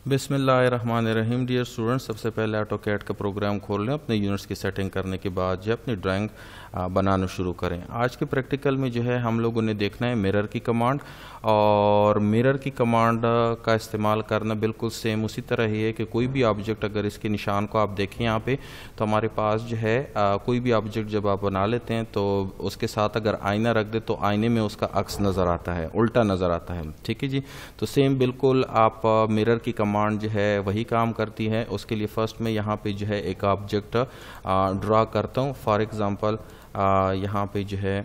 बिस्मिल्लाहिर्रहमानिर्रहीम। Dear students, सबसे पहले ऑटोकैड का प्रोग्राम खोल लें। अपने यूनिट्स की सेटिंग करने के बाद जो अपनी ड्राइंग बनाना शुरू करें। आज के प्रैक्टिकल में जो है हम लोगों ने देखना है मिरर की कमांड, और मिरर की कमांड का इस्तेमाल करना बिल्कुल सेम उसी तरह ही है कि कोई भी ऑब्जेक्ट, अगर इसके निशान को आप देखें यहाँ पे, तो हमारे पास जो है कोई भी ऑब्जेक्ट जब आप बना लेते हैं तो उसके साथ अगर आईना रख दे तो आईने में उसका अक्स नज़र आता है, उल्टा नज़र आता है। ठीक है जी। तो सेम बिल्कुल आप मिरर की कमांड जो है वही काम करती है। उसके लिए फर्स्ट में यहाँ पे जो है एक ऑब्जेक्ट ड्रा करता हूँ। फॉर एग्ज़ाम्पल यहाँ पे जो है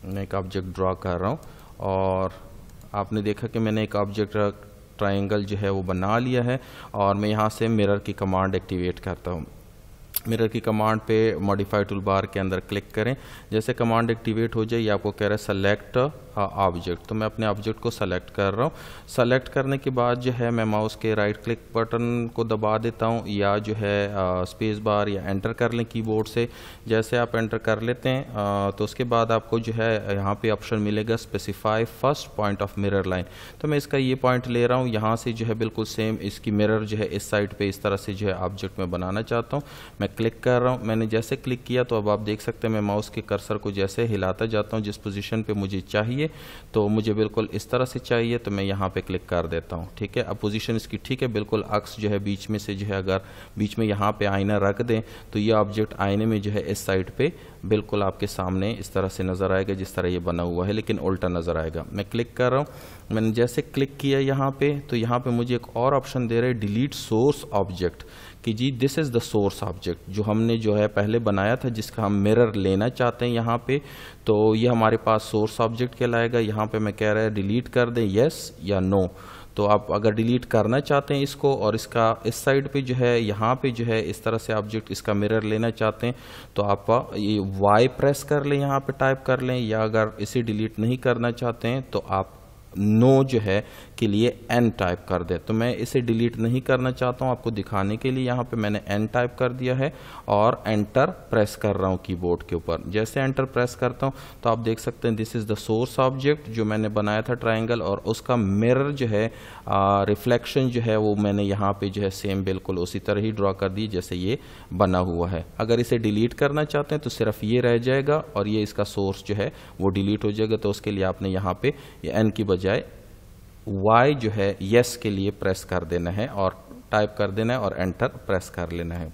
मैं एक ऑब्जेक्ट ड्रा कर रहा हूँ, और आपने देखा कि मैंने एक ऑब्जेक्ट ट्रायंगल जो है वो बना लिया है, और मैं यहाँ से मिरर की कमांड एक्टिवेट करता हूँ। मिरर की कमांड पे मॉडिफाई टूल बार के अंदर क्लिक करें। जैसे कमांड एक्टिवेट हो जाए, ये आपको कह रहा है सेलेक्ट ऑब्जेक्ट, तो मैं अपने ऑब्जेक्ट को सेलेक्ट कर रहा हूँ। सेलेक्ट करने के बाद जो है मैं माउस के राइट क्लिक बटन को दबा देता हूँ, या जो है स्पेस बार या एंटर कर लें कीबोर्ड से। जैसे आप एंटर कर लेते हैं तो उसके बाद आपको जो है यहाँ पे ऑप्शन मिलेगा specify first point of mirror line. तो मैं इसका ये पॉइंट ले रहा हूँ, यहाँ से जो है बिल्कुल सेम इसकी मिरर जो है इस साइड पे इस तरह से जो है ऑब्जेक्ट में बनाना चाहता हूँ। मैं क्लिक कर रहा हूँ। मैंने जैसे क्लिक किया तो अब आप देख सकते हैं मैं माउस के कर्सर को जैसे हिलाता जाता हूँ जिस पोजीशन पे मुझे चाहिए, तो मुझे बिल्कुल इस तरह से चाहिए तो मैं यहाँ पे क्लिक कर देता हूँ। ठीक है, अब पोजीशन इसकी ठीक है, बिल्कुल अक्स जो है बीच में से जो है, अगर बीच में यहाँ पे आईना रख दें तो ये ऑब्जेक्ट आईने में जो है इस साइड पे बिल्कुल आपके सामने इस तरह से नज़र आएगा जिस तरह ये बना हुआ है, लेकिन उल्टा नज़र आएगा। मैं क्लिक कर रहा हूँ। मैंने जैसे क्लिक किया यहाँ पे तो यहाँ पे मुझे एक और ऑप्शन दे रहा है डिलीट सोर्स ऑब्जेक्ट, कि जी this is the source object जो हमने जो है पहले बनाया था, जिसका हम मिरर लेना चाहते हैं यहाँ पे, तो ये हमारे पास सोर्स ऑब्जेक्ट कहलाएगा। यहाँ पे मैं कह रहा है डिलीट कर दें, यस या नो। तो आप अगर डिलीट करना चाहते हैं इसको, और इसका इस साइड पे जो है यहाँ पे जो है इस तरह से ऑब्जेक्ट इसका मिरर लेना चाहते हैं तो आप ये वाई प्रेस कर लें, यहाँ पे टाइप कर लें, या अगर इसे डिलीट नहीं करना चाहते हैं तो आप नो जो है के लिए एन टाइप कर दे। तो मैं इसे डिलीट नहीं करना चाहता हूं, आपको दिखाने के लिए यहाँ पे मैंने एन टाइप कर दिया है और एंटर प्रेस कर रहा हूं कीबोर्ड के ऊपर। जैसे एंटर प्रेस करता हूं तो आप देख सकते हैं this is the source object जो मैंने बनाया था ट्रायंगल, और उसका मिरर जो है रिफ्लेक्शन जो है वो मैंने यहाँ पे जो है सेम बिल्कुल उसी तरह ही ड्रॉ कर दी जैसे ये बना हुआ है। अगर इसे डिलीट करना चाहते हैं तो सिर्फ ये रह जाएगा और ये इसका सोर्स जो है वो डिलीट हो जाएगा। तो उसके लिए आपने यहाँ पे एन की बजाय वाई जो है यस के लिए प्रेस कर देना है और टाइप कर देना है और एंटर प्रेस कर लेना है।